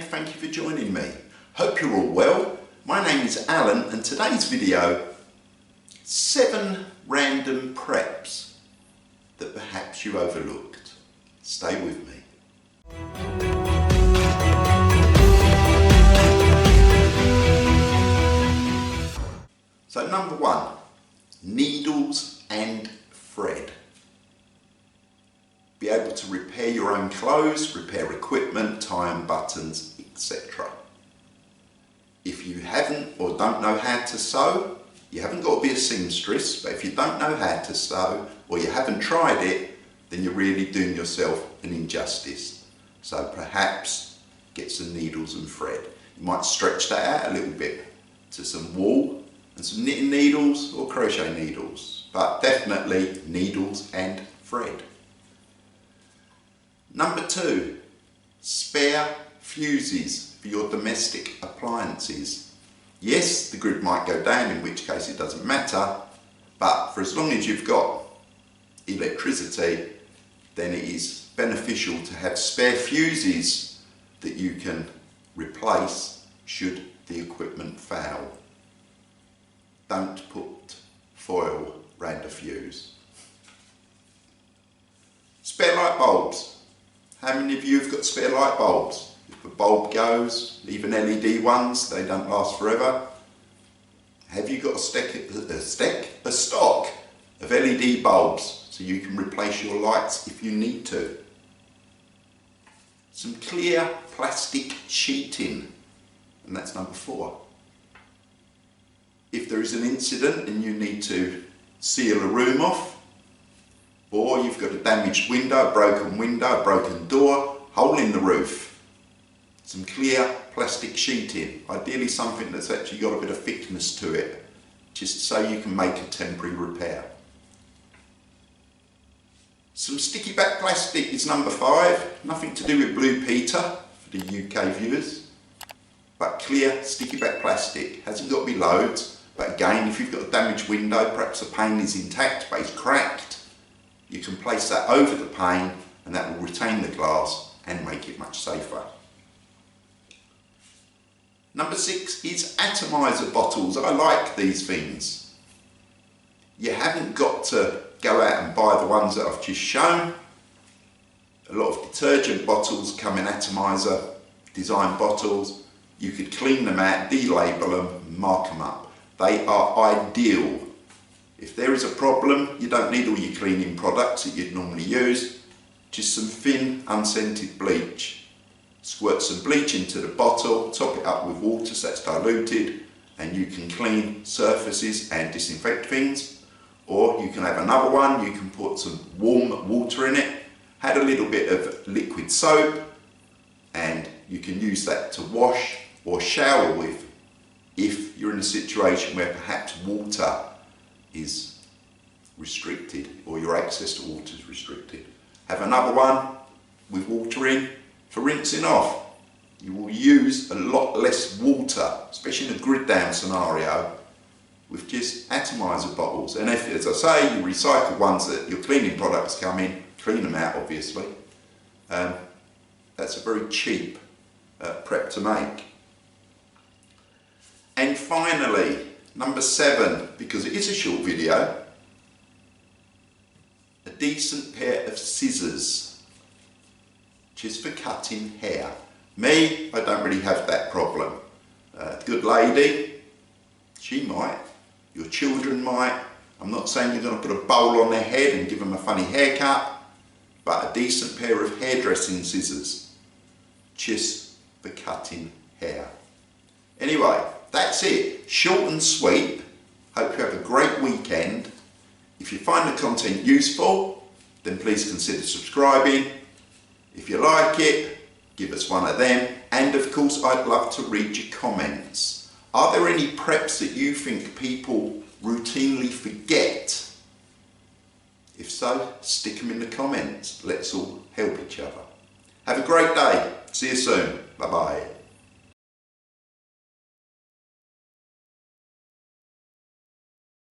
and thank you for joining me. Hope you're all well. My name is Alan and today's video, 7 random preps that perhaps you overlooked. Stay with me. So number 1, needles and thread. Be able to repair your own clothes, repair equipment, tie and buttons, etc. If you haven't or don't know how to sew, you haven't got to be a seamstress, but if you don't know how to sew or you haven't tried it, then you're really doing yourself an injustice. So perhaps get some needles and thread. You might stretch that out a little bit to some wool and some knitting needles or crochet needles, but definitely needles and thread. Number 2, spare fuses for your domestic appliances. Yes, the grid might go down, in which case it doesn't matter, but for as long as you've got electricity, then it is beneficial to have spare fuses that you can replace should the equipment fail. Don't put foil around a fuse. Spare light bulbs. How many of you have got spare light bulbs? If a bulb goes, even LED ones, they don't last forever. Have you got a stock of LED bulbs so you can replace your lights if you need to? Some clear plastic sheeting, and that's number 4. If there is an incident and you need to seal a room off, or you've got a damaged window, a broken door, hole in the roof, some clear plastic sheeting, ideally something that's actually got a bit of thickness to it, just so you can make a temporary repair. Some sticky back plastic is number 5, nothing to do with Blue Peter for the UK viewers, but clear sticky back plastic, hasn't got to be loads, but again if you've got a damaged window, perhaps the pane is intact but it's cracked, you can place that over the pane and that will retain the glass and make it much safer. Number 6 is Atomiser bottles. I like these things. You haven't got to go out and buy the ones that I've just shown. A lot of detergent bottles come in Atomiser design bottles. You could clean them out, delabel them, mark them up. They are ideal. If there is a problem, you don't need all your cleaning products that you'd normally use, just some thin unscented bleach. Squirt some bleach into the bottle, top it up with water so it's diluted, and you can clean surfaces and disinfect things. Or you can have another one, you can put some warm water in it, add a little bit of liquid soap, and you can use that to wash or shower with if you're in a situation where perhaps water is restricted or your access to water is restricted. Have another one with water in for rinsing off. You will use a lot less water, especially in a grid down scenario, with just Atomiser bottles. And if, as I say, you recycle ones that your cleaning products come in, clean them out obviously. That's a very cheap prep to make. And finally, number 7, because it is a short video, a decent pair of scissors, just for cutting hair. Me, I don't really have that problem. Good lady, she might, your children might. I'm not saying you're going to put a bowl on their head and give them a funny haircut, but a decent pair of hairdressing scissors, just for cutting hair. Anyway, that's it, short and sweet. Hope you have a great weekend. If you find the content useful, then please consider subscribing. If you like it, give us one of them. And of course, I'd love to read your comments. Are there any preps that you think people routinely forget? If so, stick them in the comments. Let's all help each other. Have a great day. See you soon. Bye-bye.